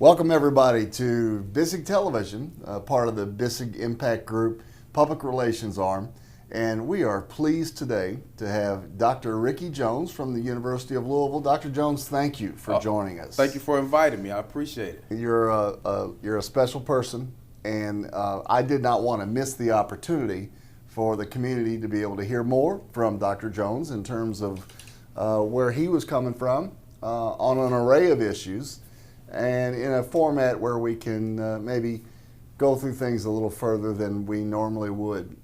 Welcome everybody to Bisig Television, part of the Bisig Impact Group Public Relations arm. And we are pleased today to have Dr. Ricky Jones from the University of Louisville. Dr. Jones, thank you for joining us. Thank you for inviting me. I appreciate it. You're a special person, and I did not want to miss the opportunity for the community to be able to hear more from Dr. Jones in terms of where he was coming from on an array of issues, and in a format where we can maybe go through things a little further than we normally would.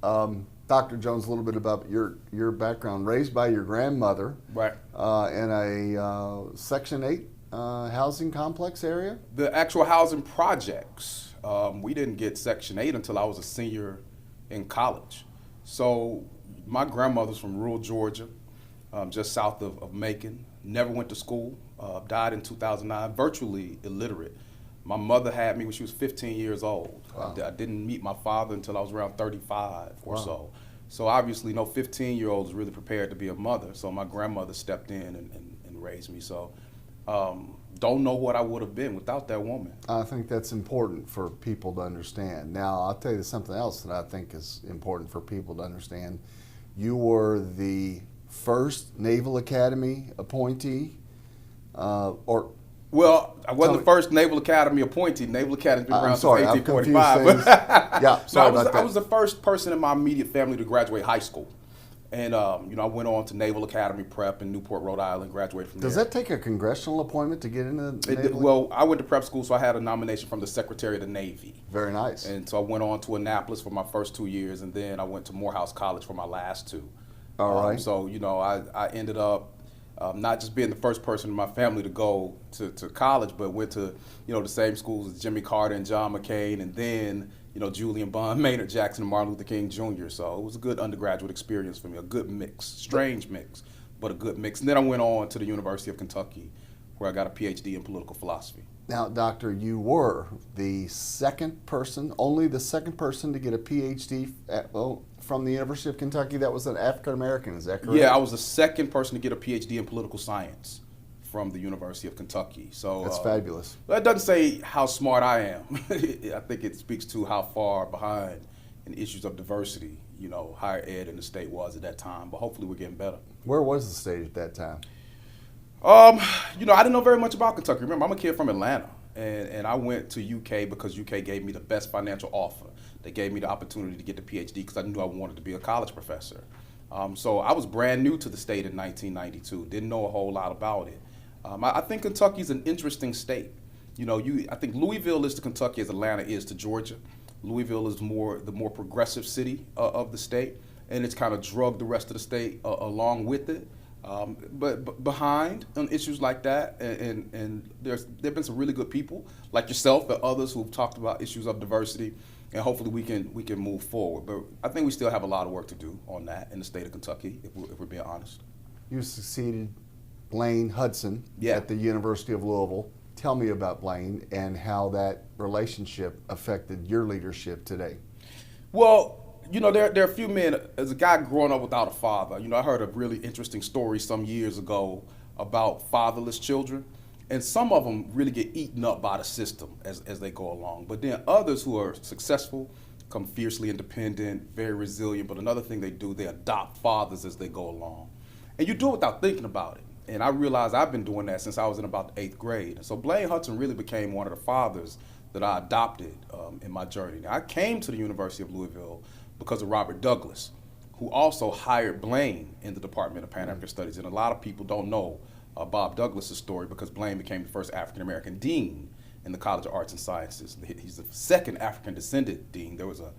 Dr. Jones, a little bit about your background. Raised by your grandmother, Right. In a Section 8 housing complex area? The actual housing projects, we didn't get Section 8 until I was a senior in college. So my grandmother's from rural Georgia, just south of Macon. Never went to school, died in 2009, virtually illiterate. My mother had me when she was 15 years old. Wow. I didn't meet my father until I was around 35 or Wow. so. So obviously no 15-year-old is really prepared to be a mother. So my grandmother stepped in and raised me. So don't know what I would have been without that woman. I think that's important for people to understand. Now, I'll tell you something else that I think is important for people to understand. You were the first Naval Academy appointee, Well, I wasn't the first Naval Academy appointee. Naval Academy's been around since I've confused 1845. things. Yeah, sorry about that. I was the first person in my immediate family to graduate high school. And, I went on to Naval Academy Prep in Newport, Rhode Island, graduated from there. Does that take a congressional appointment to get into Naval? Well, I went to prep school, so I had a nomination from the Secretary of the Navy. Very nice. And so I went on to Annapolis for my first 2 years, and then I went to Morehouse College for my last two. All right. So, I ended up not just being the first person in my family to go to college, but went to, the same schools as Jimmy Carter and John McCain, and then, Julian Bond, Maynard Jackson, and Martin Luther King Jr. So it was a good undergraduate experience for me, a good mix, strange mix, but a good mix. And then I went on to the University of Kentucky, where I got a PhD in political philosophy. Now, Doctor, you were the only the second person to get a PhD from the University of Kentucky that was an African American. Is that correct? Yeah, I was the second person to get a PhD in political science from the University of Kentucky. So that's fabulous. That doesn't say how smart I am. I think it speaks to how far behind in issues of diversity, higher ed in the state was at that time. But hopefully we're getting better. Where was the state at that time? I didn't know very much about Kentucky. Remember, I'm a kid from Atlanta, and I went to UK because UK gave me the best financial offer. They gave me the opportunity to get the PhD because I knew I wanted to be a college professor. So I was brand new to the state in 1992. Didn't know a whole lot about it. I think Kentucky's an interesting state. I think Louisville is to Kentucky as Atlanta is to Georgia. Louisville is the more progressive city of the state, and it's kind of drugged the rest of the state along with it. But behind on issues like that, and there've been some really good people like yourself and others who've talked about issues of diversity, and hopefully we can move forward. But I think we still have a lot of work to do on that in the state of Kentucky, if we're being honest. You succeeded Blaine Hudson at the University of Louisville. Tell me about Blaine and how that relationship affected your leadership today. Well, there are a few men, as a guy growing up without a father, I heard a really interesting story some years ago about fatherless children. And some of them really get eaten up by the system as they go along. But then others who are successful become fiercely independent, very resilient. But another thing they do, they adopt fathers as they go along. And you do it without thinking about it. And I realized I've been doing that since I was in about the 8th grade. And so Blaine Hudson really became one of the fathers that I adopted in my journey. Now, I came to the University of Louisville because of Robert Douglas, who also hired Blaine in the Department of Pan-African Studies. And a lot of people don't know Bob Douglas' story because Blaine became the first African-American dean in the College of Arts and Sciences. He's the second African-descended dean. There was a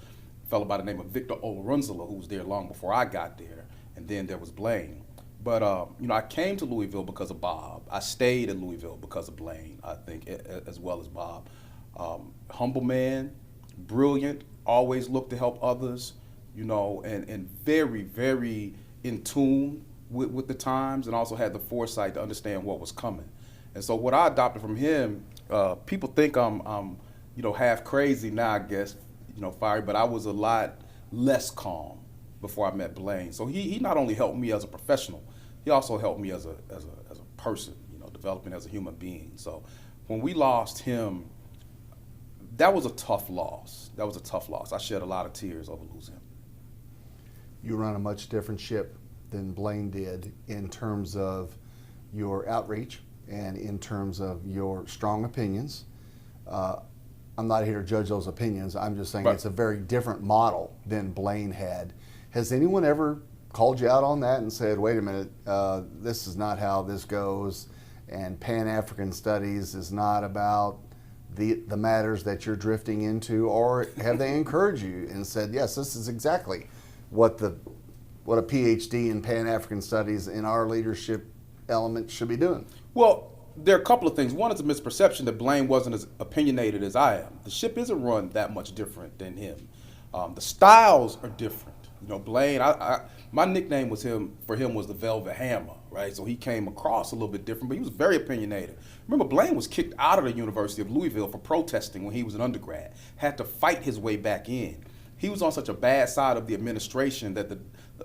fellow by the name of Victor Olorunzela who was there long before I got there, and then there was Blaine. But, I came to Louisville because of Bob. I stayed in Louisville because of Blaine, I think, as well as Bob. Humble man, brilliant, always looked to help others, and very, very in tune with the times, and also had the foresight to understand what was coming. And so what I adopted from him, people think I'm half crazy now, I guess, fiery, but I was a lot less calm before I met Blaine. So he not only helped me as a professional, he also helped me as a person, developing as a human being. So when we lost him, that was a tough loss. That was a tough loss. I shed a lot of tears over losing him. You run a much different ship than Blaine did in terms of your outreach and in terms of your strong opinions. I'm not here to judge those opinions. I'm just saying it's a very different model than Blaine had. Has anyone ever called you out on that and said, wait a minute, this is not how this goes, and Pan-African studies is not about the matters that you're drifting into? Or have they encouraged you and said, yes, this is exactly what a PhD in Pan-African studies in our leadership element should be doing? Well, there are a couple of things. One is a misperception that Blaine wasn't as opinionated as I am. The ship isn't run that much different than him. The styles are different. You know, Blaine, my nickname was for him was the Velvet Hammer, right? So he came across a little bit different, but he was very opinionated. Remember, Blaine was kicked out of the University of Louisville for protesting when he was an undergrad, had to fight his way back in. He was on such a bad side of the administration that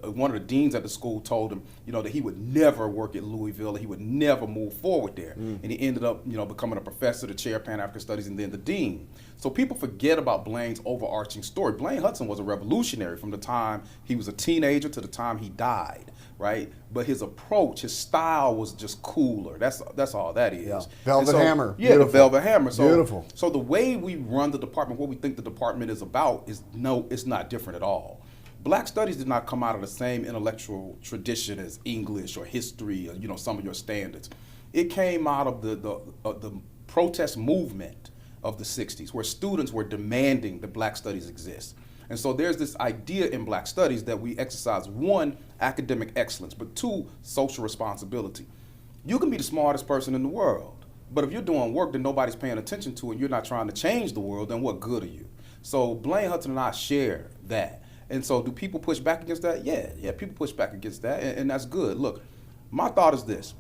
one of the deans at the school told him, you know, that he would never work at Louisville, that he would never move forward there. And he ended up, you know, becoming a professor, the chair of Pan-African Studies, and then the dean. So people forget about Blaine's overarching story. Blaine Hudson was a revolutionary from the time he was a teenager to the time he died, right? But his approach, his style was just cooler. That's all that is. Yeah. Velvet Hammer. Yeah, Beautiful. the Velvet Hammer. So, Beautiful. So the way we run the department, what we think the department is about, it's not different at all. Black studies did not come out of the same intellectual tradition as English or history or, you know, some of your standards. It came out of the protest movement of the 60s, where students were demanding that Black studies exist. And so there's this idea in Black studies that we exercise, one, academic excellence, but two, social responsibility. You can be the smartest person in the world, but if you're doing work that nobody's paying attention to and you're not trying to change the world, then what good are you? So Blaine Hudson and I share that. And so do people push back against that? Yeah, people push back against that, and that's good. Look, my thought is this.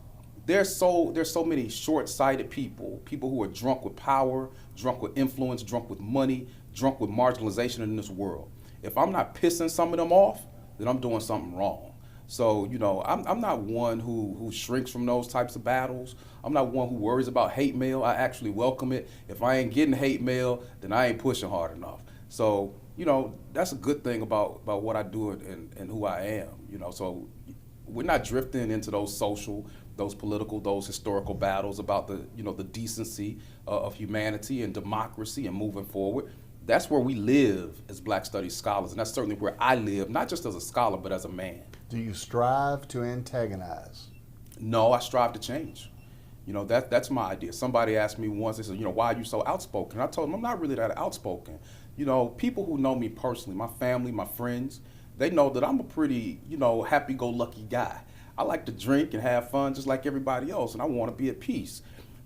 There's so many short-sighted people who are drunk with power, drunk with influence, drunk with money, drunk with marginalization in this world. If I'm not pissing some of them off, then I'm doing something wrong. So, you know, I'm not one who shrinks from those types of battles. I'm not one who worries about hate mail. I actually welcome it. If I ain't getting hate mail, then I ain't pushing hard enough. So, you know, that's a good thing about what I do and who I am, you know. So we're not drifting into those social, those political, those historical battles about the decency of humanity and democracy and moving forward. That's where we live as Black Studies scholars, and that's certainly where I live, not just as a scholar, but as a man. Do you strive to antagonize? No, I strive to change. You know, that's my idea. Somebody asked me once, they said, you know, why are you so outspoken? And I told them I'm not really that outspoken. You know, people who know me personally, my family, my friends, they know that I'm a pretty, you know, happy-go-lucky guy. I like to drink and have fun just like everybody else, and I want to be at peace.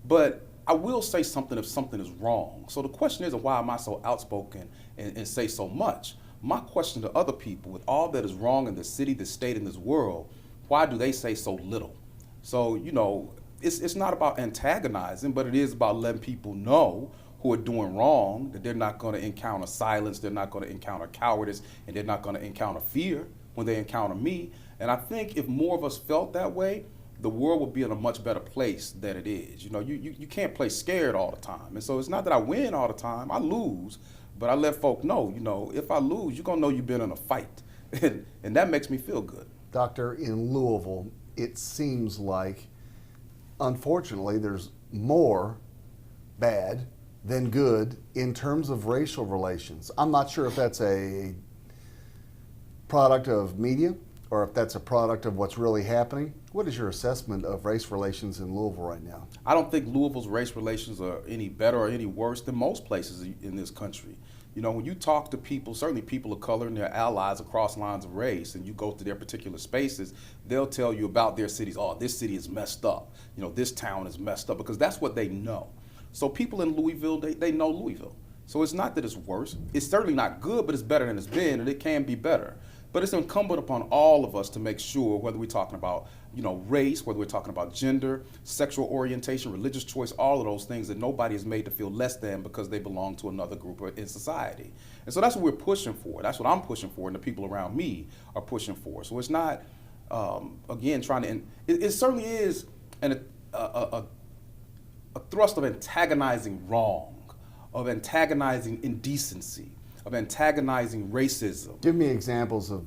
But I will say something if something is wrong. So the question isn't why am I so outspoken and say so much. My question to other people, with all that is wrong in this city, this state, and this world, why do they say so little? So, you know, it's not about antagonizing, but it is about letting people know who are doing wrong, that they're not going to encounter silence, they're not going to encounter cowardice, and they're not going to encounter fear when they encounter me. And I think if more of us felt that way, the world would be in a much better place than it is. You know, you can't play scared all the time. And so it's not that I win all the time, I lose, but I let folk know, you know, if I lose, you're going to know you've been in a fight. And that makes me feel good. Doctor, in Louisville, it seems like, unfortunately, there's more bad than good in terms of racial relations. I'm not sure if that's a product of media or if that's a product of what's really happening. What is your assessment of race relations in Louisville right now? I don't think Louisville's race relations are any better or any worse than most places in this country. You know, when you talk to people, certainly people of color and their allies across lines of race, and you go to their particular spaces, they'll tell you about their cities. Oh, this city is messed up. You know, this town is messed up, because that's what they know. So people in Louisville, they know Louisville. So it's not that it's worse. It's certainly not good, but it's better than it's been, and it can be better. But it's incumbent upon all of us to make sure, whether we're talking about, you know, race, whether we're talking about gender, sexual orientation, religious choice, all of those things, that nobody is made to feel less than because they belong to another group in society. And so that's what we're pushing for. That's what I'm pushing for, and the people around me are pushing for. So it's not, again, trying to, it certainly is a thrust of antagonizing wrong, of antagonizing indecency, of antagonizing racism. Give me examples of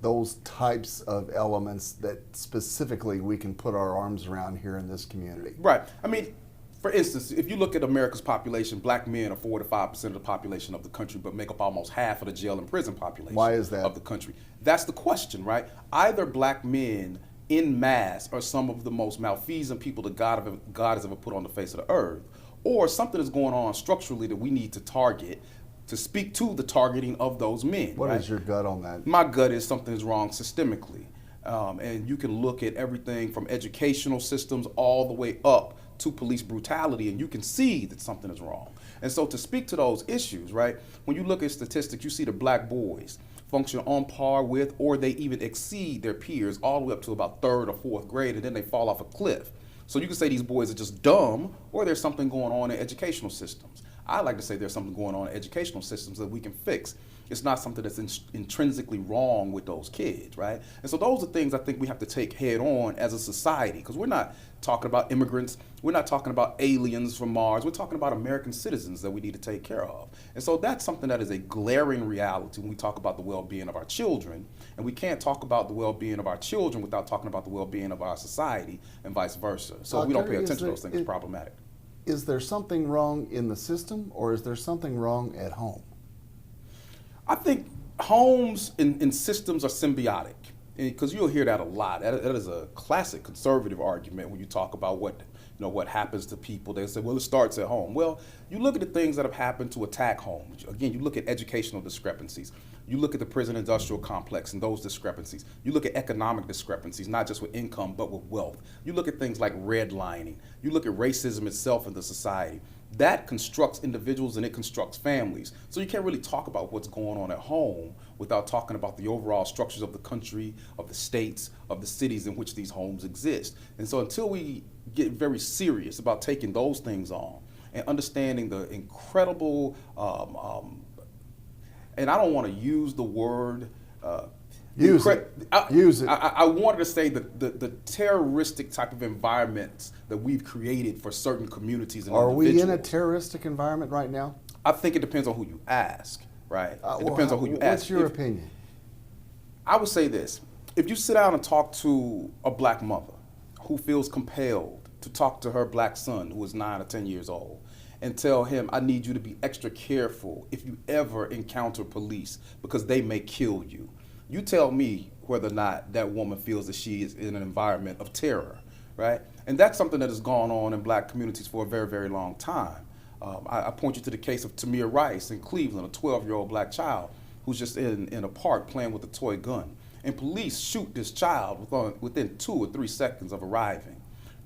those types of elements that specifically we can put our arms around here in this community. Right. I mean, for instance, if you look at America's population, black men are 4 to 5% of the population of the country, but make up almost half of the jail and prison population. Why is that? Of the country. That's the question, right? Either black men in mass are some of the most malfeasant people that God has ever put on the face of the earth, or something is going on structurally that we need to target to speak to the targeting of those men. What right? is your gut on that? My gut is something is wrong systemically. And you can look at everything from educational systems all the way up to police brutality, and you can see that something is wrong. And so to speak to those issues, right, when you look at statistics, you see the black boys function on par with, or they even exceed their peers all the way up to about 3rd or 4th grade, and then they fall off a cliff. So you can say these boys are just dumb, or there's something going on in educational systems. I like to say there's something going on in educational systems that we can fix. It's not something that's intrinsically wrong with those kids, right? And so those are things I think we have to take head on as a society, because we're not talking about immigrants, we're not talking about aliens from Mars, we're talking about American citizens that we need to take care of. And so that's something that is a glaring reality when we talk about the well-being of our children, and we can't talk about the well-being of our children without talking about the well-being of our society and vice versa. So if we don't pay attention to those things, it's problematic. Is there something wrong in the system, or is there something wrong at home? I think homes and systems are symbiotic, because you'll hear that a lot. That is a classic conservative argument when you talk about what happens to people. They say, well, it starts at home. Well, you look at the things that have happened to attack homes. Again, you look at educational discrepancies. You look at the prison industrial complex and those discrepancies. You look at economic discrepancies, not just with income, but with wealth. You look at things like redlining. You look at racism itself in the society. That constructs individuals and it constructs families. So you can't really talk about what's going on at home without talking about the overall structures of the country, of the states, of the cities in which these homes exist. And so until we get very serious about taking those things on and understanding the incredible, and I don't want to use the word, Use it. I wanted to say the terroristic type of environments that we've created for certain communities and Are individuals. we in a terroristic environment right now? I think it depends on who you ask, right? It depends on who you ask. What's your opinion? I would say this. If you sit down and talk to a black mother who feels compelled to talk to her black son who is 9 or 10 years old and tell him, I need you to be extra careful if you ever encounter police because they may kill you. You tell me whether or not that woman feels that she is in an environment of terror, right? And that's something that has gone on in black communities for a very, very long time. I point you to the case of Tamir Rice in Cleveland, a 12-year-old black child who's just in a park playing with a toy gun. And police shoot this child within 2 or 3 seconds of arriving.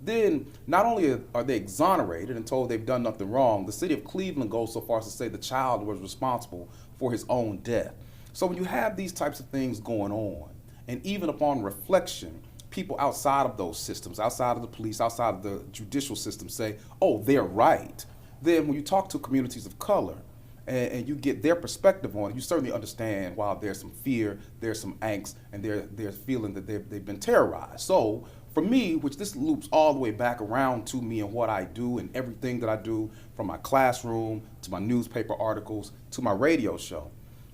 Then not only are they exonerated and told they've done nothing wrong, the city of Cleveland goes so far as to say the child was responsible for his own death. So when you have these types of things going on, and even upon reflection, people outside of those systems, outside of the police, outside of the judicial system say, oh, they're right. Then when you talk to communities of color and you get their perspective on it, you certainly understand why there's some fear, there's some angst, and they're feeling that they've been terrorized. So for me, which this loops all the way back around to me and what I do and everything that I do, from my classroom to my newspaper articles to my radio show,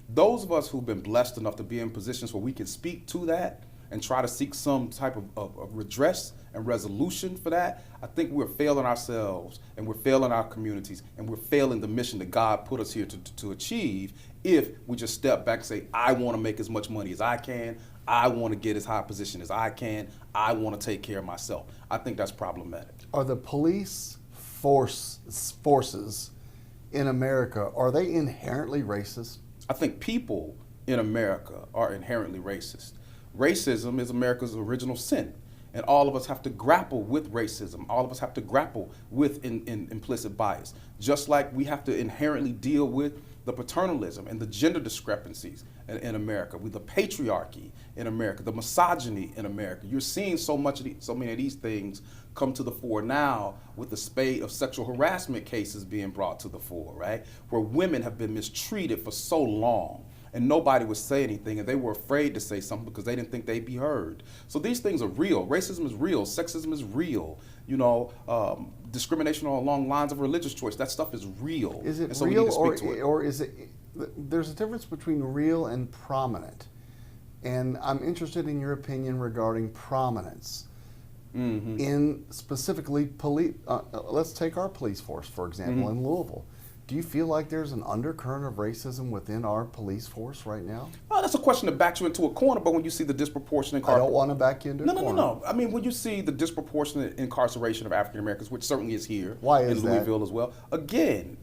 those of us who've been blessed enough to be in positions where we can speak to that and try to seek some type of redress and resolution for that, I think we're failing ourselves and we're failing our communities and we're failing the mission that God put us here to achieve if we just step back and say, I want to make as much money as I can, I want to get as high a position as I can, I want to take care of myself. I think that's problematic. Are the police forces in America, are they inherently racist? I think people in America are inherently racist. Racism is America's original sin, and all of us have to grapple with racism. All of us have to grapple with implicit bias, just like we have to inherently deal with the paternalism and the gender discrepancies in America, with the patriarchy in America, the misogyny in America. You're seeing so many of these things come to the fore now with the spate of sexual harassment cases being brought to the fore, right? Where women have been mistreated for so long, and nobody would say anything, and they were afraid to say something because they didn't think they'd be heard. So these things are real. Racism is real. Sexism is real. Discrimination along lines of religious choice, that stuff is real. Is it so real, or is it? There's a difference between real and prominent, and I'm interested in your opinion regarding prominence. Mm-hmm. In specifically police, let's take our police force, for example, in Louisville. Do you feel like there's an undercurrent of racism within our police force right now? Well, that's a question that backs you into a corner, but when you see the disproportionate... I don't want to back you into a corner. No. I mean, when you see the disproportionate incarceration of African Americans, which certainly is here in Louisville as well, again,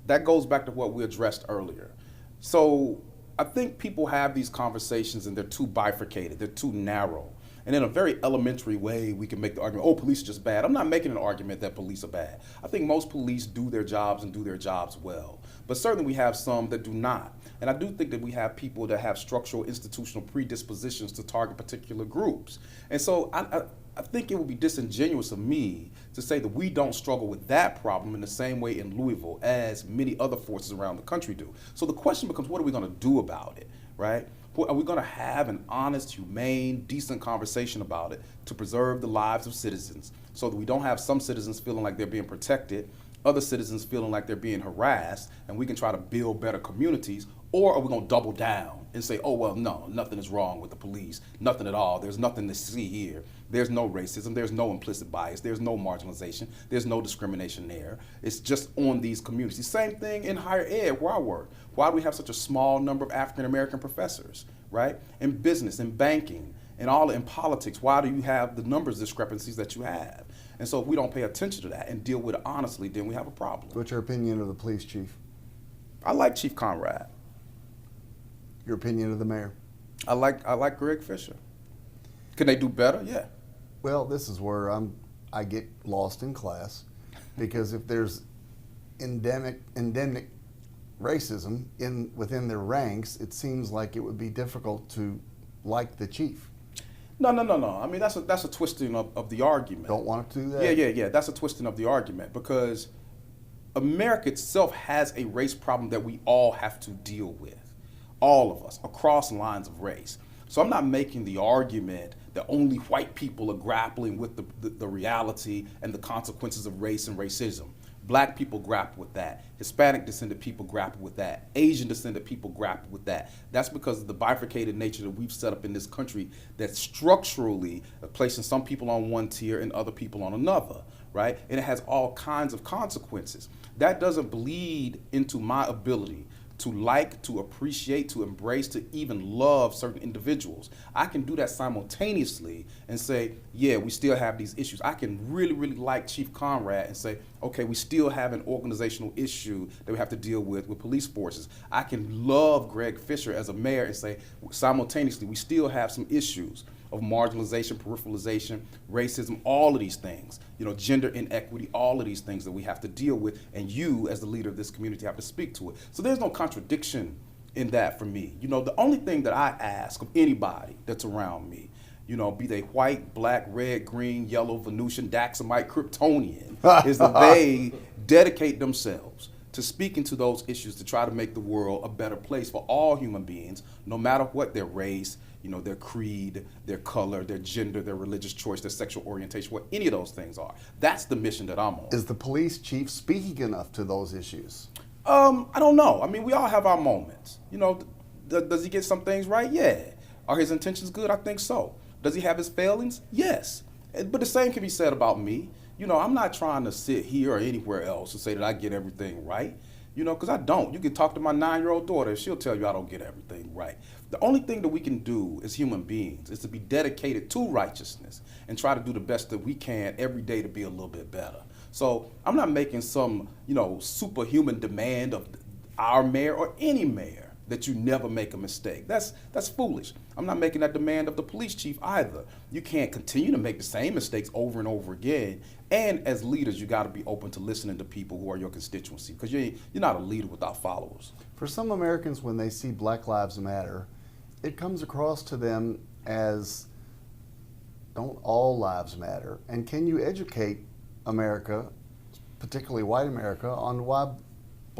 that goes back to what we addressed earlier. So I think people have these conversations and they're too bifurcated, they're too narrow. And in a very elementary way, we can make the argument, oh, police are just bad. I'm not making an argument that police are bad. I think most police do their jobs and do their jobs well. But certainly we have some that do not. And I do think that we have people that have structural institutional predispositions to target particular groups. And so I think it would be disingenuous of me to say that we don't struggle with that problem in the same way in Louisville as many other forces around the country do. So the question becomes, what are we going to do about it, right? Are we going to have an honest, humane, decent conversation about it to preserve the lives of citizens so that we don't have some citizens feeling like they're being protected, other citizens feeling like they're being harassed, and we can try to build better communities? Or are we going to double down and say, oh, well, no, nothing is wrong with the police, nothing at all, there's nothing to see here, there's no racism, there's no implicit bias, there's no marginalization, there's no discrimination there, it's just on these communities. Same thing in higher ed where I work. Why do we have such a small number of African American professors, right? In business, in banking, in politics, why do you have the numbers discrepancies that you have? And so if we don't pay attention to that and deal with it honestly, then we have a problem. What's your opinion of the police chief? I like Chief Conrad. Your opinion of the mayor? I like Greg Fisher. Can they do better? Yeah. Well, this is where I get lost in class, because if there's endemic racism within their ranks, it seems like it would be difficult to like the chief. No. I mean, that's a twisting of the argument. Don't want to do that? Yeah. That's a twisting of the argument, because America itself has a race problem that we all have to deal with. All of us, across lines of race. So I'm not making the argument that only white people are grappling with the reality and the consequences of race and racism. Black people grapple with that. Hispanic descended people grapple with that. Asian descended people grapple with that. That's because of the bifurcated nature that we've set up in this country that's structurally placing some people on one tier and other people on another, right? And it has all kinds of consequences. That doesn't bleed into my ability to like, to appreciate, to embrace, to even love certain individuals. I can do that simultaneously and say, yeah, we still have these issues. I can really, really like Chief Conrad and say, okay, we still have an organizational issue that we have to deal with police forces. I can love Greg Fisher as a mayor and say, simultaneously, we still have some issues of marginalization, peripheralization, racism, all of these things, gender inequity, all of these things that we have to deal with, and you, as the leader of this community, have to speak to it. So there's no contradiction in that for me. The only thing that I ask of anybody that's around me, be they white, black, red, green, yellow, Venusian, Daxamite, Kryptonian, is that they dedicate themselves to speaking to those issues to try to make the world a better place for all human beings, no matter what their race, their creed, their color, their gender, their religious choice, their sexual orientation, what any of those things are. That's the mission that I'm on. Is the police chief speaking enough to those issues? I don't know. I mean, we all have our moments. Does he get some things right? Yeah. Are his intentions good? I think so. Does he have his failings? Yes. But the same can be said about me. I'm not trying to sit here or anywhere else and say that I get everything right, because I don't. You can talk to my 9-year-old daughter, she'll tell you I don't get everything right. The only thing that we can do as human beings is to be dedicated to righteousness and try to do the best that we can every day to be a little bit better. So I'm not making some, superhuman demand of our mayor or any mayor that you never make a mistake. That's foolish. I'm not making that demand of the police chief either. You can't continue to make the same mistakes over and over again. And as leaders, you got to be open to listening to people who are your constituency, because you're not a leader without followers. For some Americans, when they see Black Lives Matter, it comes across to them as, don't all lives matter? And can you educate America, particularly white America, on why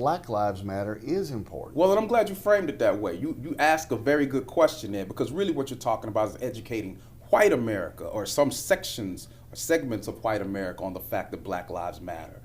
Black Lives Matter is important. Well, and I'm glad you framed it that way. You ask a very good question there, because really what you're talking about is educating white America, or some sections or segments of white America, on the fact that Black Lives Matter.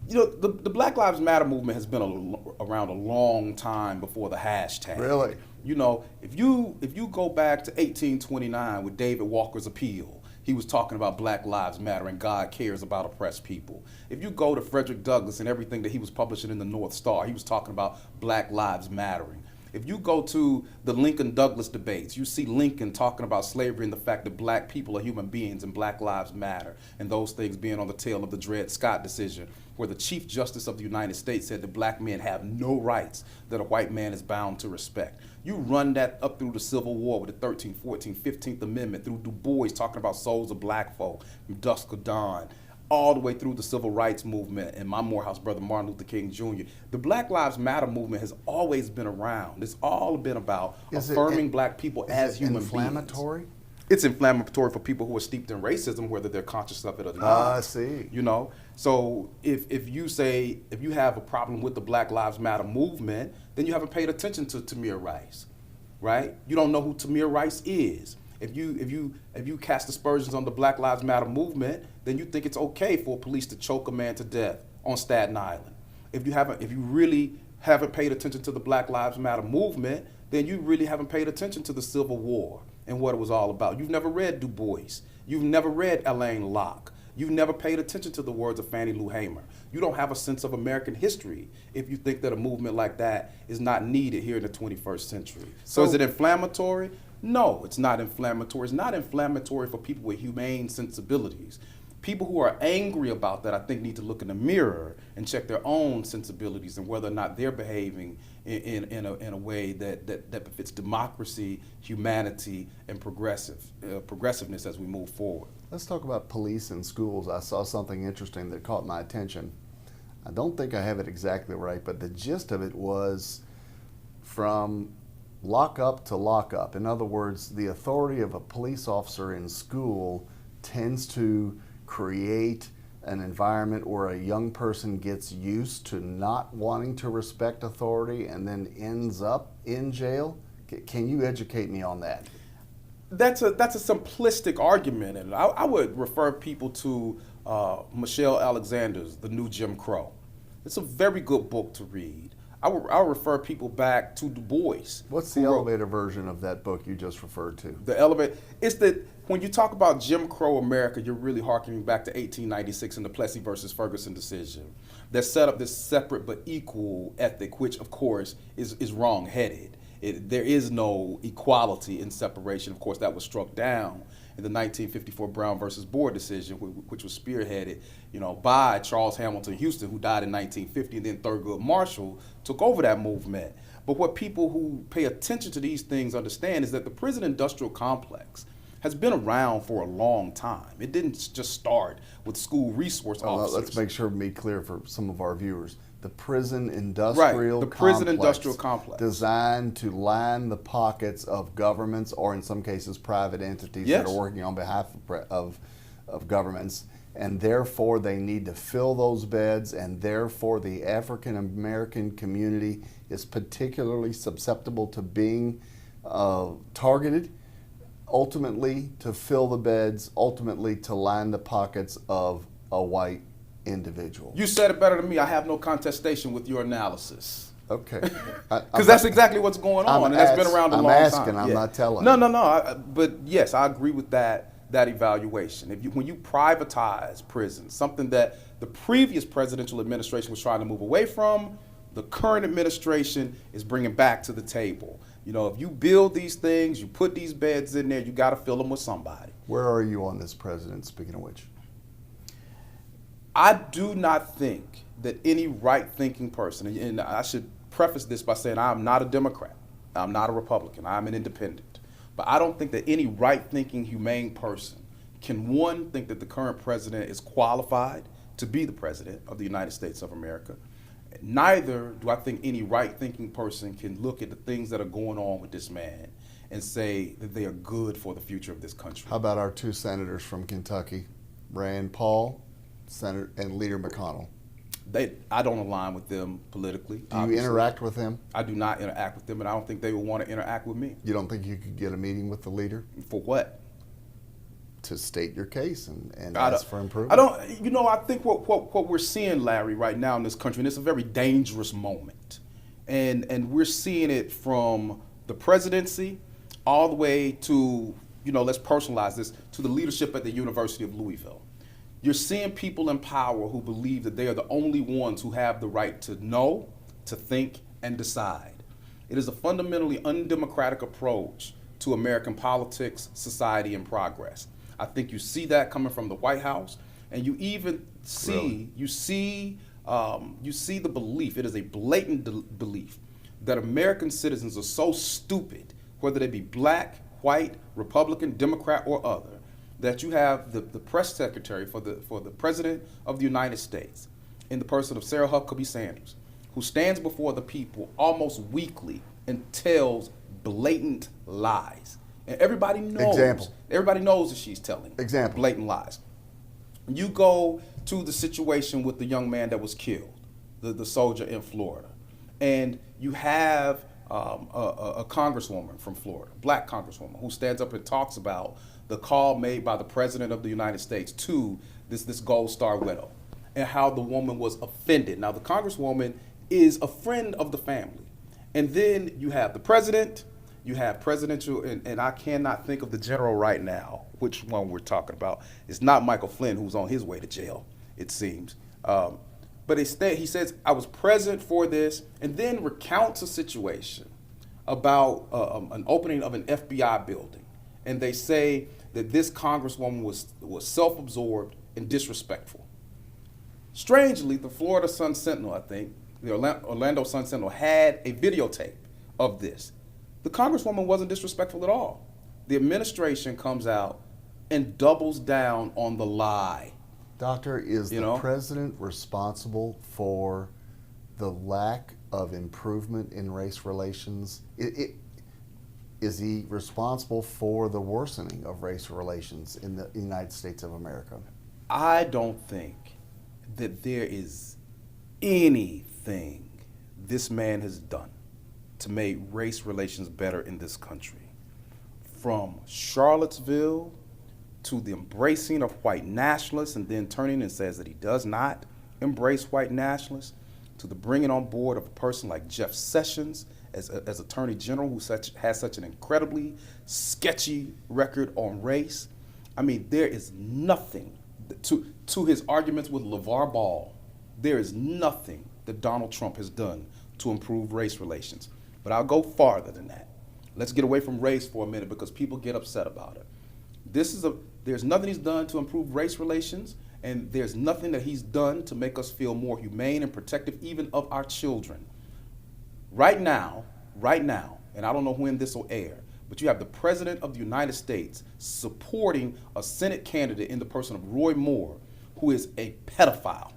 You know, the Black Lives Matter movement has been around a long time before the hashtag. Really? You know, if you go back to 1829 with David Walker's Appeal, he was talking about Black Lives Matter and God cares about oppressed people. If you go to Frederick Douglass and everything that he was publishing in the North Star, he was talking about Black Lives Mattering. If you go to the Lincoln-Douglas debates, you see Lincoln talking about slavery and the fact that black people are human beings and Black Lives Matter, and those things being on the tail of the Dred Scott decision, where the Chief Justice of the United States said that black men have no rights that a white man is bound to respect. You run that up through the Civil War with the 13th, 14th, 15th Amendment, through Du Bois talking about souls of black folk, from dusk of dawn, all the way through the Civil Rights Movement and my Morehouse brother Martin Luther King Jr. The Black Lives Matter movement has always been around. It's all been about affirming black people as human beings. Inflammatory? It's inflammatory for people who are steeped in racism, whether they're conscious of it or not. I see. You know, so if you have a problem with the Black Lives Matter movement, then you haven't paid attention to Tamir Rice, right? You don't know who Tamir Rice is. If you cast aspersions on the Black Lives Matter movement, then you think it's okay for police to choke a man to death on Staten Island. If you really haven't paid attention to the Black Lives Matter movement, then you really haven't paid attention to the Civil War and what it was all about. You've never read Du Bois. You've never read Alain Locke. You've never paid attention to the words of Fannie Lou Hamer. You don't have a sense of American history if you think that a movement like that is not needed here in the 21st century. So is it inflammatory? No, it's not inflammatory. It's not inflammatory for people with humane sensibilities. People who are angry about that, I think, need to look in the mirror and check their own sensibilities and whether or not they're behaving in a way that befits democracy, humanity, and progressiveness as we move forward. Let's talk about police and schools. I saw something interesting that caught my attention. I don't think I have it exactly right, but the gist of it was from lockup to lockup. In other words, the authority of a police officer in school tends to create an environment where a young person gets used to not wanting to respect authority and then ends up in jail. Can you educate me on that? That's a simplistic argument, and I would refer people to Michelle Alexander's The New Jim Crow. It's a very good book to read. I'll refer people back to Du Bois. What's the elevator version of that book you just referred to? The elevator, it's that when you talk about Jim Crow America, you're really harkening back to 1896 and the Plessy versus Ferguson decision that set up this separate but equal ethic, which of course is wrong-headed. There is no equality in separation. Of course, that was struck down in the 1954 Brown versus Board decision, which was spearheaded, by Charles Hamilton Houston, who died in 1950, and then Thurgood Marshall took over that movement. But what people who pay attention to these things understand is that the prison industrial complex has been around for a long time. It didn't just start with school resource officers. Let's make sure to be clear for some of our viewers. The prison industrial complex. Right, the prison industrial complex. Designed to line the pockets of governments, or in some cases private entities that are working on behalf of governments, and therefore they need to fill those beds, and therefore the African American community is particularly susceptible to being targeted, ultimately to fill the beds, ultimately to line the pockets of a white individual. You said it better than me. I have no contestation with your analysis. Okay. Because that's exactly what's going on, and that's been around a long time. I'm asking, I'm not telling. No. But yes, I agree with that evaluation. When you privatize prisons, something that the previous presidential administration was trying to move away from, the current administration is bringing back to the table. If you build these things, you put these beds in there, you got to fill them with somebody. Where are you on this, President, speaking of which? I do not think that any right-thinking person, and I should preface this by saying I'm not a Democrat, I'm not a Republican, I'm an independent, but I don't think that any right-thinking, humane person can, one, think that the current president is qualified to be the president of the United States of America. Neither do I think any right-thinking person can look at the things that are going on with this man and say that they are good for the future of this country. How about our two senators from Kentucky, Rand Paul, Senator, and Leader McConnell? I don't align with them politically. Do you interact with them? I do not interact with them, and I don't think they would want to interact with me. You don't think you could get a meeting with the leader? For what? To state your case and ask for improvement? I think what we're seeing, Larry, right now in this country, and it's a very dangerous moment. And we're seeing it from the presidency all the way to, let's personalize this, to the leadership at the University of Louisville. You're seeing people in power who believe that they are the only ones who have the right to know, to think, and decide. It is a fundamentally undemocratic approach to American politics, society, and progress. I think you see that coming from the White House, and you even see the belief. It is a blatant belief that American citizens are so stupid, whether they be black, white, Republican, Democrat, or other, that you have the press secretary for the President of the United States, in the person of Sarah Huckabee Sanders, who stands before the people almost weekly and tells blatant lies. And everybody knows. Example. Everybody knows that she's telling Example. blatant lies. You go to the situation with the young man that was killed, the soldier in Florida, and you have a congresswoman from Florida, black congresswoman, who stands up and talks about the call made by the President of the United States to this Gold Star widow, and how the woman was offended. Now, the congresswoman is a friend of the family. And then you have the president, you have presidential, and I cannot think of the general right now, which one we're talking about. It's not Michael Flynn, who's on his way to jail, it seems. But he says, I was present for this, and then recounts a situation about an opening of an FBI building. And they say that this congresswoman was self-absorbed and disrespectful. Strangely, the Florida Sun-Sentinel, I think, the Orlando Sun-Sentinel had a videotape of this. The congresswoman wasn't disrespectful at all. The administration comes out and doubles down on the lie. Doctor, is the president responsible for the lack of improvement in race relations? Is he responsible for the worsening of race relations in the United States of America? I don't think that there is anything this man has done to make race relations better in this country. From Charlottesville to the embracing of white nationalists and then turning and says that he does not embrace white nationalists, to the bringing on board of a person like Jeff Sessions as Attorney General, who has such an incredibly sketchy record on race. I mean, there is nothing to his arguments with LeVar Ball. There is nothing that Donald Trump has done to improve race relations. But I'll go farther than that. Let's get away from race for a minute because people get upset about it. There's nothing he's done to improve race relations, and there's nothing that he's done to make us feel more humane and protective even of our children. Right now, and I don't know when this will air, but you have the President of the United States supporting a Senate candidate in the person of Roy Moore, who is a pedophile.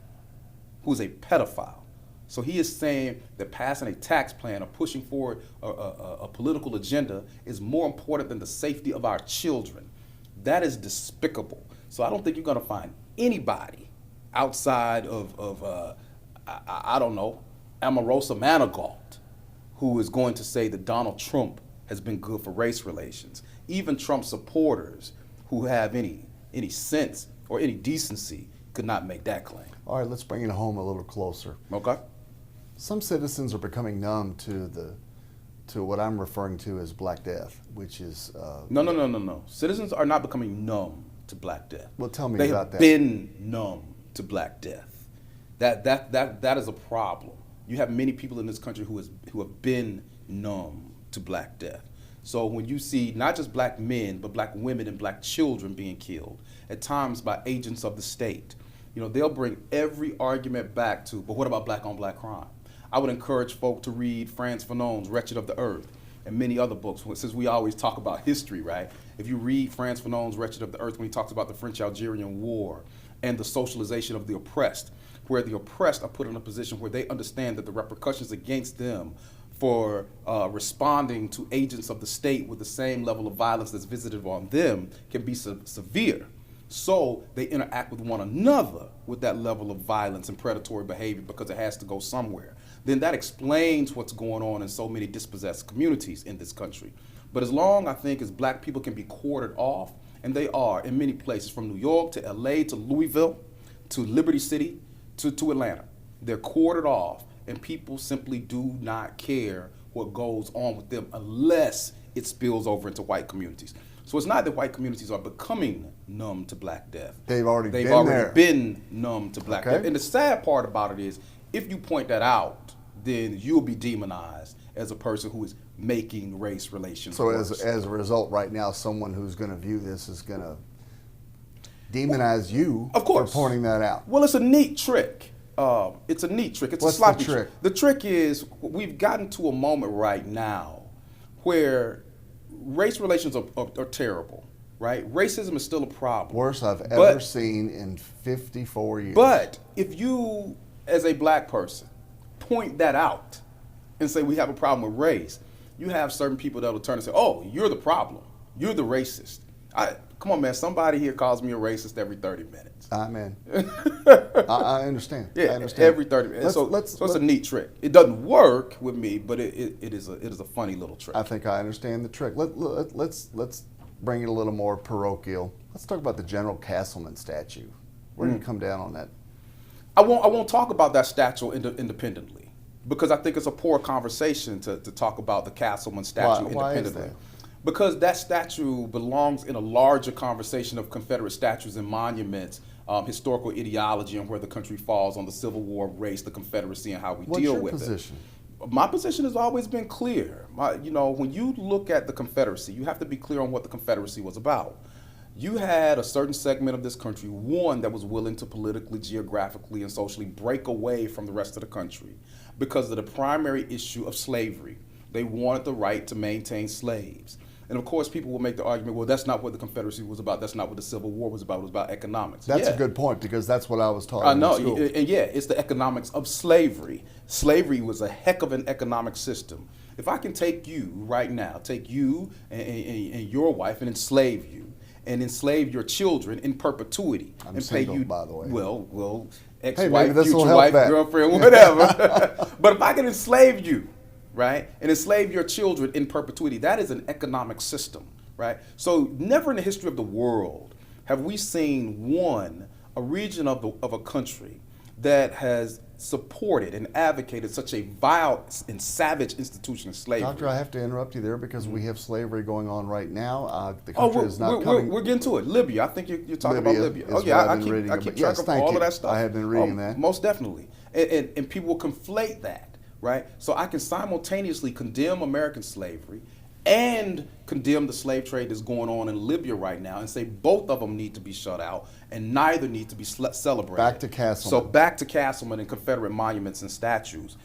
So he is saying that passing a tax plan or pushing forward a political agenda is more important than the safety of our children. That is despicable. So I don't think you're going to find anybody outside of I don't know, Omarosa Manigault, who is going to say that Donald Trump has been good for race relations. Even Trump supporters who have any sense or any decency could not make that claim. All right, let's bring it home a little closer. Okay. Some citizens are becoming numb to what I'm referring to as Black Death, which is... No. Citizens are not becoming numb to Black Death. Well, tell me they about that. They have been numb to Black Death. That is a problem. You have many people in this country who have been numb to Black Death. So when you see not just black men, but black women and black children being killed, at times by agents of the state, they'll bring every argument back to, but what about black on black crime? I would encourage folk to read Frantz Fanon's Wretched of the Earth and many other books. Since we always talk about history, right? If you read Frantz Fanon's Wretched of the Earth, when he talks about the French-Algerian War and the socialization of the oppressed, where the oppressed are put in a position where they understand that the repercussions against them for responding to agents of the state with the same level of violence that's visited on them can be severe. So they interact with one another with that level of violence and predatory behavior because it has to go somewhere. Then that explains what's going on in so many dispossessed communities in this country. But as long, I think, as black people can be quartered off, and they are in many places, from New York to LA to Louisville to Liberty City to Atlanta, they're quartered off, and people simply do not care what goes on with them unless it spills over into white communities. So it's not that white communities are becoming numb to black death. They've already been numb to black death. And the sad part about it is, if you point that out, then you'll be demonized as a person who is making race relations worse. So as a result, right now, someone who's going to view this is going to demonize you for pointing that out. Well, it's a neat trick. It's a neat trick. It's What's a sloppy the trick? The trick is, we've gotten to a moment right now where race relations are terrible, right? Racism is still a problem. Worst I've ever seen in 54 years. But if you, as a black person, point that out and say we have a problem with race, you have certain people that will turn and say, oh, you're the problem. You're the racist. Come on, man. Somebody here calls me a racist every 30 minutes. Man. I understand. Yeah, I understand. every 30 minutes. So it's a neat trick. It doesn't work with me, but it is a funny little trick. I think I understand the trick. Let's bring it a little more parochial. Let's talk about the General Castleman statue. Where did you come down on that? I won't talk about that statue independently, because I think it's a poor conversation to talk about the Castleman statue independently. Why is that? Because that statue belongs in a larger conversation of Confederate statues and monuments, historical ideology, and where the country falls on the Civil War, race, the Confederacy, and how we deal with it. What's your position? My position has always been clear. When you look at the Confederacy, you have to be clear on what the Confederacy was about. You had a certain segment of this country, one that was willing to politically, geographically, and socially break away from the rest of the country because of the primary issue of slavery. They wanted the right to maintain slaves. And of course, people will make the argument, well, that's not what the Confederacy was about. That's not what the Civil War was about. It was about economics. That's a good point, because that's what I was taught. I know, and it's the economics of slavery. Slavery was a heck of an economic system. If I can take you right now, take you and your wife and enslave you, and enslave your children in perpetuity, I'm single, by the way. Well, ex-wife, future wife, girlfriend, girlfriend, whatever. But if I can enslave you, right, and enslave your children in perpetuity, that is an economic system, right? So never in the history of the world have we seen a region of a country that has supported and advocated such a vile and savage institution of slavery. Doctor, I have to interrupt you there because we have slavery going on right now. The country is not coming. We're getting to it. Libya. I think you're talking about Libya. Oh yeah, I keep track of all of that stuff. I have been reading that. Most definitely. And people will conflate that, right? So I can simultaneously condemn American slavery and condemn the slave trade that's going on in Libya right now, and say both of them need to be shut out and neither need to be celebrated. Back to Castleman. So back to Castleman and Confederate monuments and statues.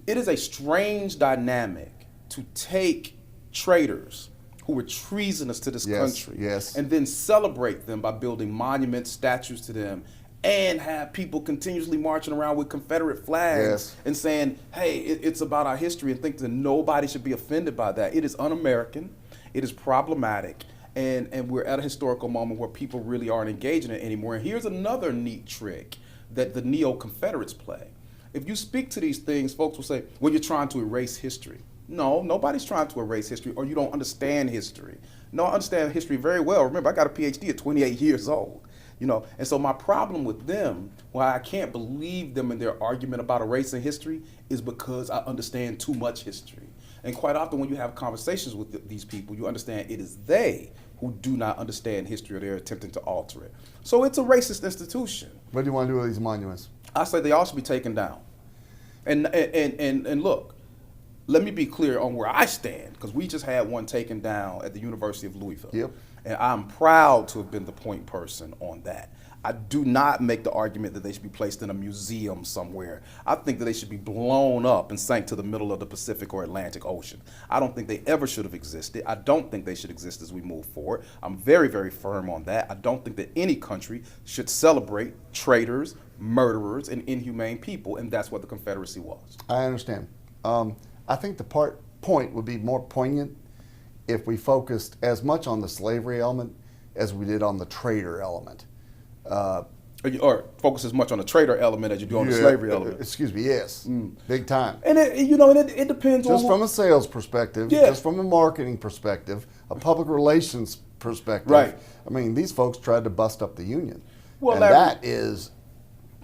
It is a strange dynamic to take traitors who were treasonous to this country and then celebrate them by building monuments, statues to them, and have people continuously marching around with Confederate flags and saying, hey, it's about our history, and think that nobody should be offended by that. It is un-American, it is problematic, and we're at a historical moment where people really aren't engaging in it anymore. And here's another neat trick that the neo-Confederates play. If you speak to these things, folks will say, well, you're trying to erase history. No, nobody's trying to erase history, or you don't understand history. No, I understand history very well. Remember, I got a PhD at 28 years old. And so my problem with them, why I can't believe them in their argument about erasing history, is because I understand too much history. And quite often when you have conversations with these people, you understand it is they who do not understand history, or they're attempting to alter it. So it's a racist institution. What do you want to do with these monuments? I say they all should be taken down. And look, let me be clear on where I stand, because we just had one taken down at the University of Louisville. Yep. And I'm proud to have been the point person on that. I do not make the argument that they should be placed in a museum somewhere. I think that they should be blown up and sank to the middle of the Pacific or Atlantic Ocean. I don't think they ever should have existed. I don't think they should exist as we move forward. I'm very, very firm on that. I don't think that any country should celebrate traitors, murderers, and inhumane people, and that's what the Confederacy was. I understand. I think the point would be more poignant if we focused as much on the slavery element as we did on the trader element. Or focus as much on the trader element as you do on the slavery element. Excuse me, yes. Big time. And it depends just on from a sales perspective, just from a marketing perspective, a public relations perspective. Right. I mean, these folks tried to bust up the union. Well, and Larry, that is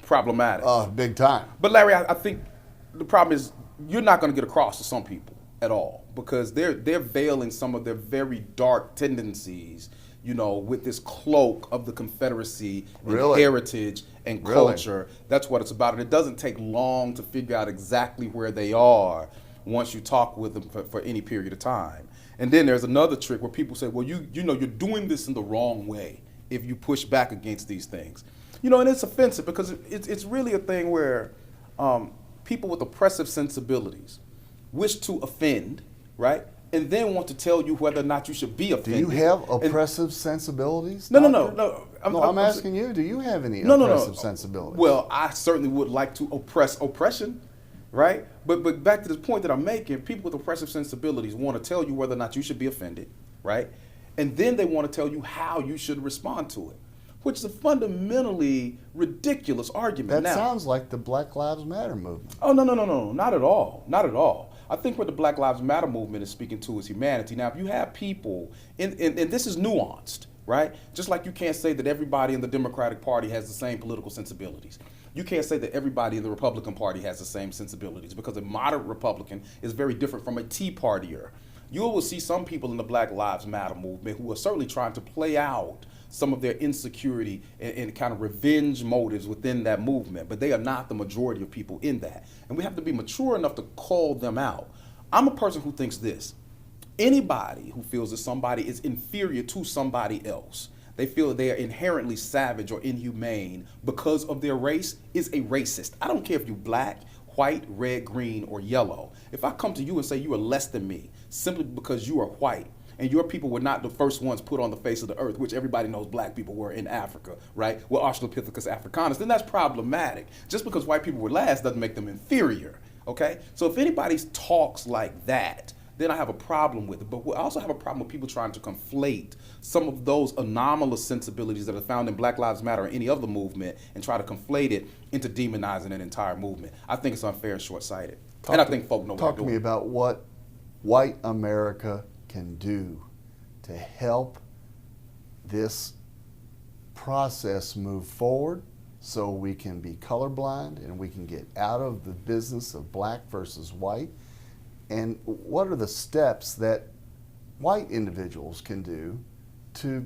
problematic. Big time. But Larry, I think the problem is you're not going to get across to some people at all because they're veiling some of their very dark tendencies, with this cloak of the Confederacy and heritage and culture. That's what it's about. And it doesn't take long to figure out exactly where they are once you talk with them for any period of time. And then there's another trick where people say, well, you're doing this in the wrong way if you push back against these things. And it's offensive because it's really a thing where people with oppressive sensibilities wish to offend, right? And then want to tell you whether or not you should be offended. Do you have oppressive sensibilities? No. I'm asking you, do you have any oppressive sensibilities? Well, I certainly would like to oppress oppression, right? But back to this point that I'm making, people with oppressive sensibilities want to tell you whether or not you should be offended, right? And then they want to tell you how you should respond to it, which is a fundamentally ridiculous argument. That sounds like the Black Lives Matter movement. Oh, no, not at all, not at all. I think what the Black Lives Matter movement is speaking to is humanity. Now, if you have people, and this is nuanced, right? Just like you can't say that everybody in the Democratic Party has the same political sensibilities. You can't say that everybody in the Republican Party has the same sensibilities because a moderate Republican is very different from a Tea Partier. You will see some people in the Black Lives Matter movement who are certainly trying to play out some of their insecurity and kind of revenge motives within that movement, but they are not the majority of people in that. And we have to be mature enough to call them out. I'm a person who thinks this. Anybody who feels that somebody is inferior to somebody else, they feel that they are inherently savage or inhumane because of their race, is a racist. I don't care if you're black, white, red, green, or yellow. If I come to you and say you are less than me simply because you are white, and your people were not the first ones put on the face of the earth, which everybody knows black people were in Africa, right? Well, Australopithecus africanus, then that's problematic. Just because white people were last doesn't make them inferior, okay? So if anybody talks like that, then I have a problem with it. But I also have a problem with people trying to conflate some of those anomalous sensibilities that are found in Black Lives Matter or any other movement and try to conflate it into demonizing an entire movement. I think it's unfair and short-sighted. And I think folk know what they're doing. Talk to me about what white America can do to help this process move forward so we can be colorblind and we can get out of the business of black versus white. And what are the steps that white individuals can do to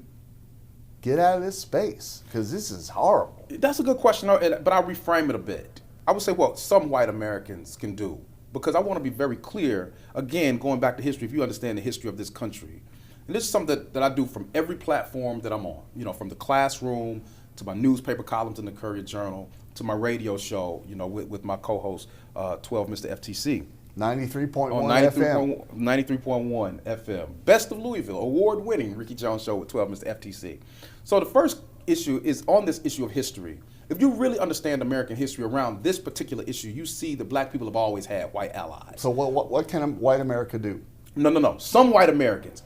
get out of this space? Because this is horrible. That's a good question, but I'll reframe it a bit. I would say what some white Americans can do, because I want to be very clear, again, going back to history, if you understand the history of this country. And this is something that I do from every platform that I'm on, from the classroom to my newspaper columns in the Courier Journal to my radio show, with my co-host, 12 Mr. FTC. 93.1 FM. 93.1 FM. Best of Louisville, award-winning Ricky Jones show with 12 Mr. FTC. So the first issue is on this issue of history. If you really understand American history around this particular issue, you see that black people have always had white allies. So what can white America do? No. Some white Americans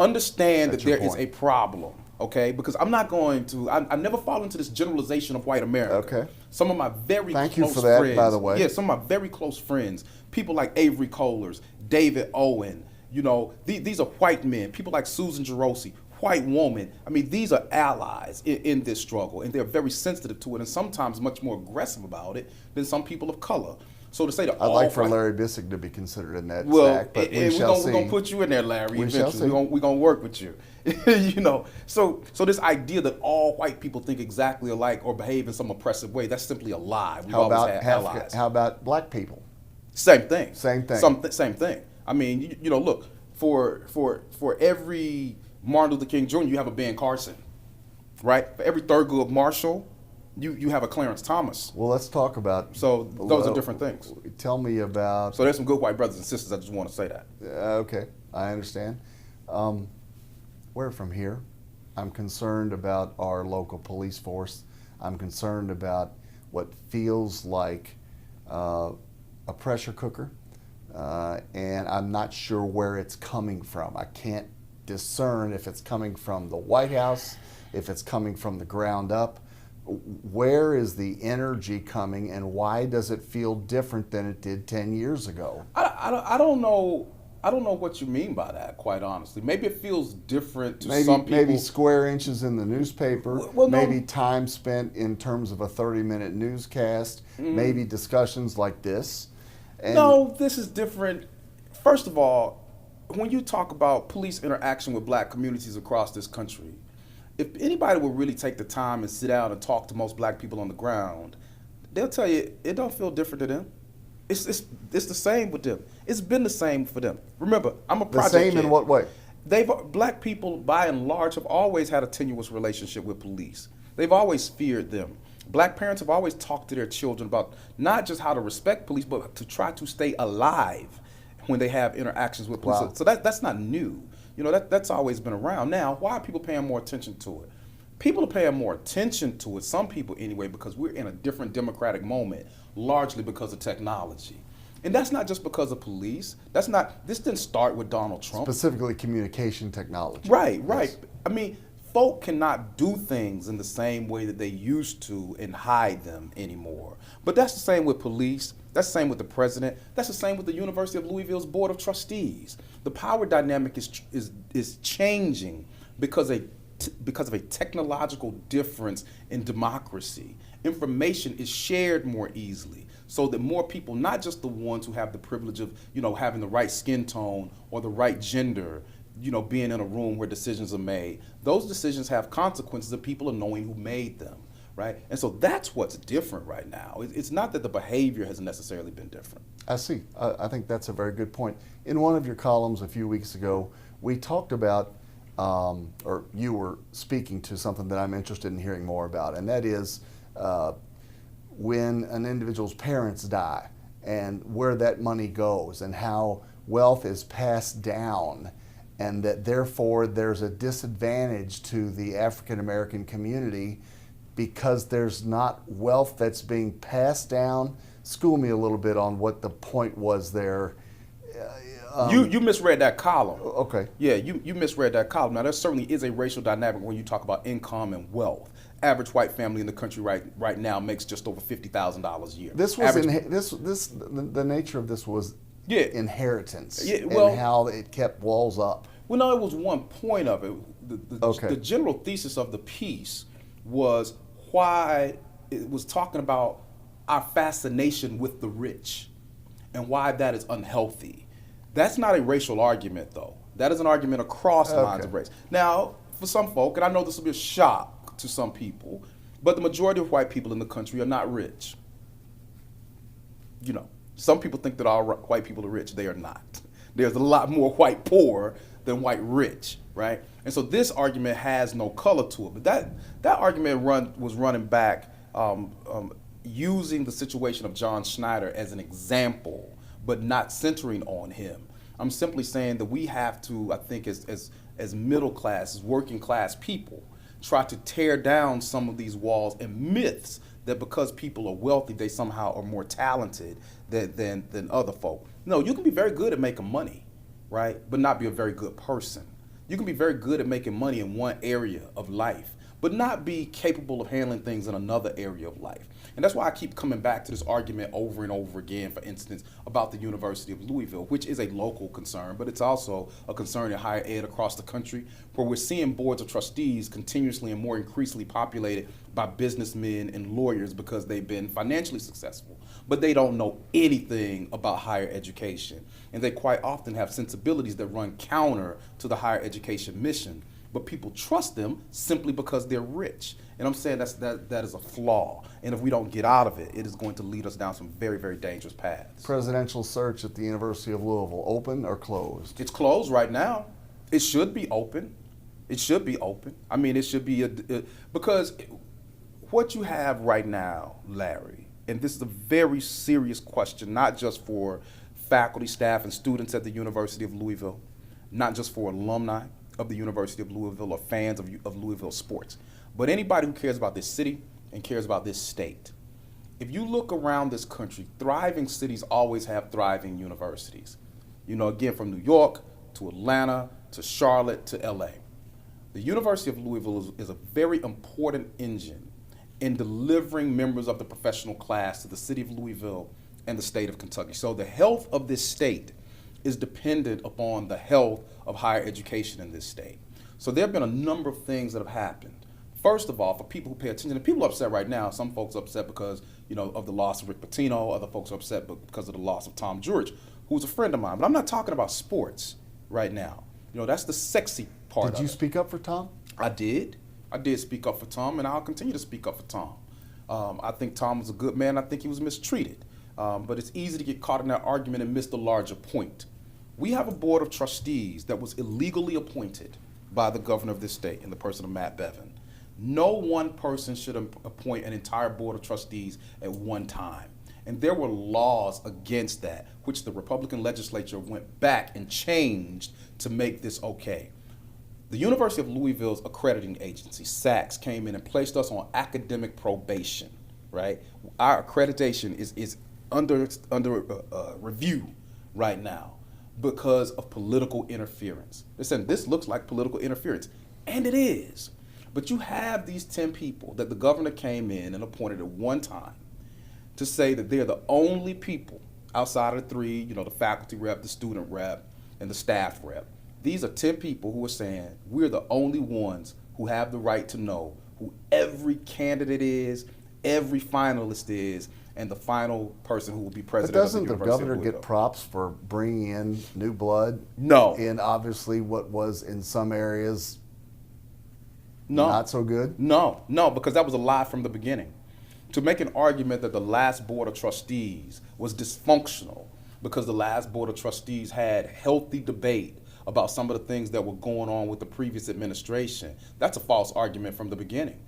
understand that there is a problem, okay? Because I'm not going to, I never fall into this generalization of white America. Okay. Some of my very close friends. Thank you for that, by the way. Yeah, some of my very close friends, people like Avery Kohlers, David Owen, these are white men, people like Susan Gerosi, white woman. I mean, these are allies in this struggle, and they're very sensitive to it, and sometimes much more aggressive about it than some people of color. So to say that I'd like for Larry Bisig to be considered in that stack, but we're going to put you in there, Larry. Eventually, we're going to work with you. So this idea that all white people think exactly alike or behave in some oppressive way, that's simply a lie. We've always had allies. How about black people? Same thing. Same thing. Same thing. I mean, look, for every Martin Luther King Jr., you have a Ben Carson, right? For every Thurgood Marshall, you have a Clarence Thomas. Well, let's talk about. So those are different things. Tell me about. So there's some good white brothers and sisters. I just want to say that. Okay, I understand. Where from here? I'm concerned about our local police force. I'm concerned about what feels like a pressure cooker, and I'm not sure where it's coming from. I can't discern if it's coming from the White House, if it's coming from the ground up. Where is the energy coming, and why does it feel different than it did 10 years ago? I don't know. I don't know what you mean by that, quite honestly. Maybe it feels different to Maybe, some people. maybe square inches in the newspaper, Well, no. maybe time spent in terms of a 30-minute newscast, maybe discussions like this. And No, this is different. First of all, when you talk about police interaction with black communities across this country, if anybody would really take the time and sit down and talk to most black people on the ground, they'll tell you it don't feel different to them. It's the same with them. It's been the same for them. Remember, I'm a the project same kid. in what way? Black people, by and large, have always had a tenuous relationship with police. They've always feared them. Black parents have always talked to their children about not just how to respect police, but to try to stay alive when they have interactions with police. Wow. So that's not new. You know, that's always been around. Now, why are people paying more attention to it? People are paying more attention to it, some people anyway, because we're in a different democratic moment, largely because of technology. And that's not just because of police. This didn't start with Donald Trump. Specifically communication technology. Right. Yes. I mean, folk cannot do things in the same way that they used to and hide them anymore. But that's the same with police. That's the same with the president. That's the same with the University of Louisville's Board of Trustees. The power dynamic is changing because of a technological difference in democracy. Information is shared more easily, so that more people, not just the ones who have the privilege of, having the right skin tone or the right gender, being in a room where decisions are made. Those decisions have consequences of people knowing who made them, right? And so that's what's different right now. It's not that the behavior has necessarily been different. I see. I think that's a very good point. In one of your columns a few weeks ago, we talked about, or you were speaking to something that I'm interested in hearing more about, and that is when an individual's parents die and where that money goes and how wealth is passed down, and that therefore there's a disadvantage to the African American community because there's not wealth that's being passed down. School me a little bit on what the point was there. You misread that column. Okay. Yeah, you misread that column. Now, there certainly is a racial dynamic when you talk about income and wealth. Average white family in the country right now makes just over $50,000 a year. This was the nature of this was inheritance, and how it kept walls up. Well, no, it was one point of it. Okay. The general thesis of the piece was why it was talking about our fascination with the rich and why that is unhealthy. That's not a racial argument, though. That is an argument across lines of race. Now, for some folk, and I know this will be a shock to some people, but the majority of white people in the country are not rich. Some people think that all white people are rich. They are not. There's a lot more white poor than white rich, right? And so this argument has no color to it. But that argument was running back using the situation of John Schneider as an example, but not centering on him. I'm simply saying that we have to, I think, as middle class, as working class people, try to tear down some of these walls and myths that because people are wealthy, they somehow are more talented than other folk. No, you can be very good at making money, right? But not be a very good person. You can be very good at making money in one area of life, but not be capable of handling things in another area of life. And that's why I keep coming back to this argument over and over again, for instance, about the University of Louisville, which is a local concern, but it's also a concern in higher ed across the country, where we're seeing boards of trustees continuously and more increasingly populated by businessmen and lawyers because they've been financially successful, but they don't know anything about higher education. And they quite often have sensibilities that run counter to the higher education mission, but people trust them simply because they're rich. And I'm saying that is a flaw. And if we don't get out of it, it is going to lead us down some very, very dangerous paths. Presidential search at the University of Louisville, open or closed? It's closed right now. It should be open. It should be open. I mean, it should be because what you have right now, Larry, and this is a very serious question, not just for faculty, staff, and students at the University of Louisville, not just for alumni of the University of Louisville or fans of Louisville sports, but anybody who cares about this city and cares about this state. If you look around this country, thriving cities always have thriving universities. Again, from New York to Atlanta to Charlotte to LA. The University of Louisville is a very important engine in delivering members of the professional class to the city of Louisville and the state of Kentucky. So the health of this state is dependent upon the health of higher education in this state. So there have been a number of things that have happened. First of all, for people who pay attention, and people are upset right now. Some folks are upset because, of the loss of Rick Pitino. Other folks are upset because of the loss of Tom George, who's a friend of mine. But I'm not talking about sports right now. That's the sexy part of it. Did you speak up for Tom? I did. I did speak up for Tom, and I'll continue to speak up for Tom. I think Tom was a good man. I think he was mistreated. But it's easy to get caught in that argument and miss the larger point. We have a board of trustees that was illegally appointed by the governor of this state in the person of Matt Bevin. No one person should appoint an entire board of trustees at one time. And there were laws against that, which the Republican legislature went back and changed to make this okay. The University of Louisville's accrediting agency, SACS, came in and placed us on academic probation, right? Our accreditation is under review right now because of political interference. They said this looks like political interference, and it is. But you have these 10 people that the governor came in and appointed at one time to say that they're the only people outside of the three, the faculty rep, the student rep, and the staff rep. These are 10 people who are saying we're the only ones who have the right to know who every candidate is, every finalist is, and the final person who will be president But of the doesn't the University governor of Louisville. get props for bringing in new blood? No. In obviously what was in some areas No. not so good? No, because that was a lie from the beginning. To make an argument that the last board of trustees was dysfunctional because the last board of trustees had healthy debate about some of the things that were going on with the previous administration, that's a false argument from the beginning.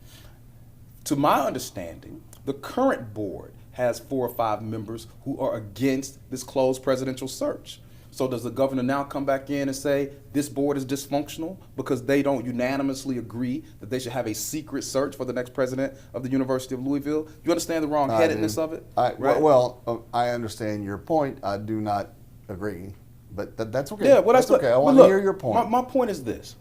To my understanding, the current board has 4 or 5 members who are against this closed presidential search. So does the governor now come back in and say this board is dysfunctional because they don't unanimously agree that they should have a secret search for the next president of the University of Louisville? You understand the wrong-headedness of it? Right? Well, I understand your point. I do not agree, but that's okay. Yeah, well, that's okay. I but want to look, hear your point. My point is this.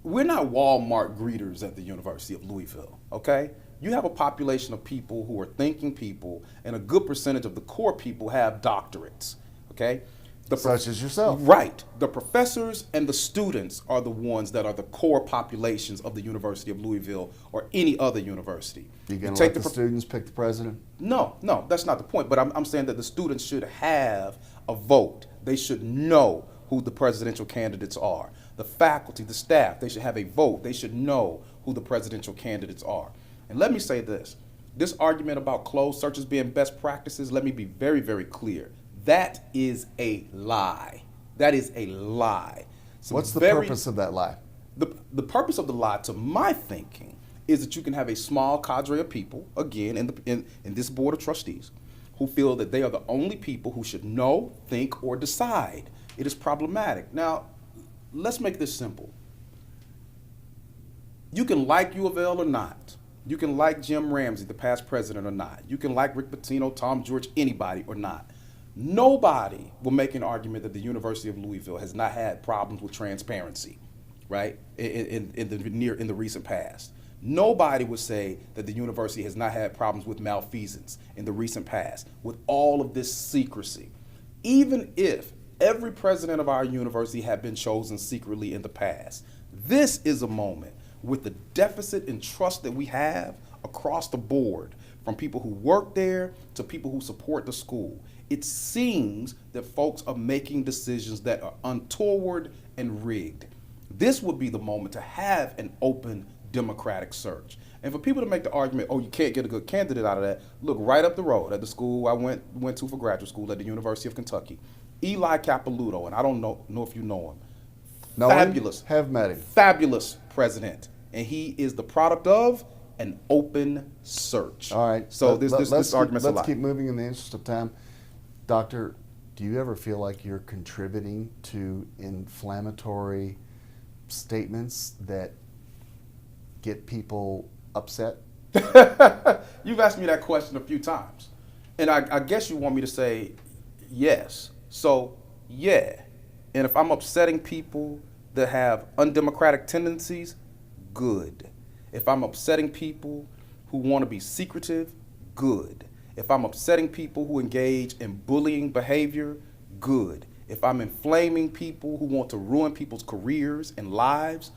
We're not Walmart greeters at the University of Louisville, okay? You have a population of people who are thinking people, and a good percentage of the core people have doctorates, okay? Such as yourself. Right. The professors and the students are the ones that are the core populations of the University of Louisville or any other university. You going to let the students pick the president? No, that's not the point. But I'm saying that the students should have a vote. They should know who the presidential candidates are. The faculty, the staff, they should have a vote. They should know who the presidential candidates are. And let me say this. This argument about closed searches being best practices, let me be very, very clear. That is a lie. That is a lie. What's the purpose of that lie? The purpose of the lie, to my thinking, is that you can have a small cadre of people, again, in this board of trustees, who feel that they are the only people who should know, think, or decide. It is problematic. Now, let's make this simple. You can like U of L or not. You can like Jim Ramsey, the past president, or not. You can like Rick Pitino, Tom George, anybody, or not. Nobody will make an argument that the University of Louisville has not had problems with transparency, right, in the recent past. Nobody would say that the university has not had problems with malfeasance in the recent past, with all of this secrecy. Even if every president of our university had been chosen secretly in the past, this is a moment with the deficit in trust that we have across the board, from people who work there to people who support the school. It seems that folks are making decisions that are untoward and rigged. This would be the moment to have an open democratic search. And for people to make the argument, oh, you can't get a good candidate out of that, look right up the road at the school I went to for graduate school at the University of Kentucky. Eli Capilouto, and I don't know if you know him. No, fabulous. Have met him. Fabulous president. And he is the product of an open search. All right. So this argument's a lie. Let's keep moving in the interest of time. Doctor, do you ever feel like you're contributing to inflammatory statements that get people upset? You've asked me that question a few times. And I guess you want me to say yes. So, yeah, And if I'm upsetting people that have undemocratic tendencies, good. If I'm upsetting people who want to be secretive, good. If I'm upsetting people who engage in bullying behavior, good. If I'm inflaming people who want to ruin people's careers and lives,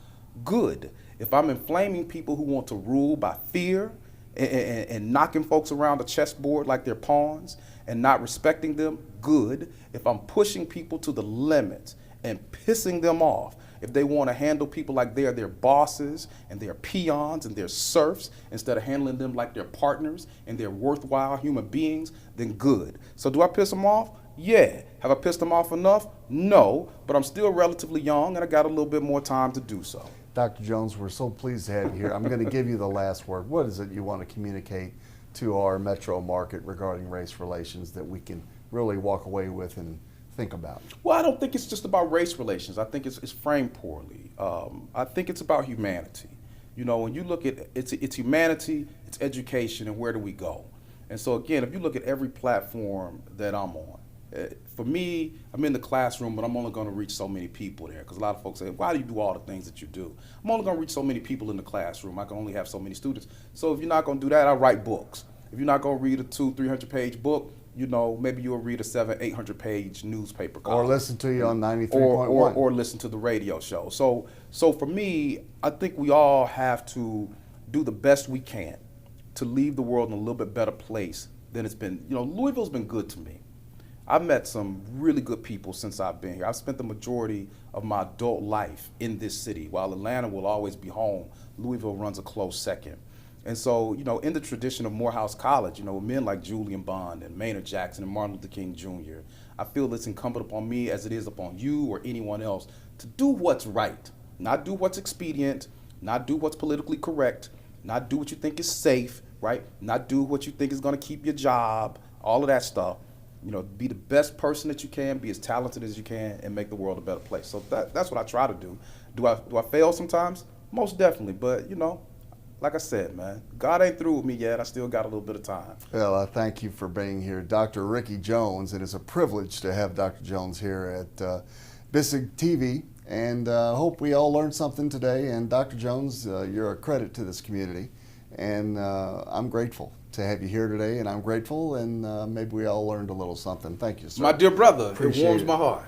good. If I'm inflaming people who want to rule by fear and knocking folks around the chessboard like they're pawns and not respecting them, good. If I'm pushing people to the limit and pissing them off, if they want to handle people like they're their bosses and they're peons and they're serfs instead of handling them like they're partners and they're worthwhile human beings, then good. So do I piss them off? Yeah. Have I pissed them off enough? No, but I'm still relatively young and I got a little bit more time to do so. Dr. Jones, we're so pleased to have you here. I'm going to give you the last word. What is it you want to communicate to our metro market regarding race relations that we can really walk away with and think about? Well, I don't think it's just about race relations. I think it's framed poorly. I think it's about humanity. You know, when you look at it's humanity, it's education, and where do we go? And so again, if you look at every platform that I'm on, for me, I'm in the classroom, but I'm only going to reach so many people there. Because a lot of folks say, why do you do all the things that you do? I'm only going to reach so many people in the classroom. I can only have so many students. So if you're not going to do that, I write books. If you're not going to read a 200-300 page book, you know, maybe you'll read a 700-800 page newspaper column. Or listen to you on 93.1. Or listen to the radio show. So for me, I think we all have to do the best we can to leave the world in a little bit better place than it's been. You know, Louisville's been good to me. I've met some really good people since I've been here. I've spent the majority of my adult life in this city. While Atlanta will always be home, Louisville runs a close second. And so, you know, in the tradition of Morehouse College, you know, men like Julian Bond and Maynard Jackson and Martin Luther King Jr., I feel it's incumbent upon me, as it is upon you or anyone else, to do what's right, not do what's expedient, not do what's politically correct, not do what you think is safe, right? Not do what you think is going to keep your job, all of that stuff. You know, be the best person that you can, be as talented as you can, and make the world a better place. So that's what I try to do. Do I fail sometimes? Most definitely. But, you know, like I said, man, God ain't through with me yet. I still got a little bit of time. Well, I thank you for being here, Dr. Ricky Jones. It is a privilege to have Dr. Jones here at Bisig TV, and I hope we all learned something today. And Dr. Jones, you're a credit to this community, and I'm grateful to have you here today, and I'm grateful, and maybe we all learned a little something. Thank you, sir. My dear brother, Appreciate it warms it. my heart.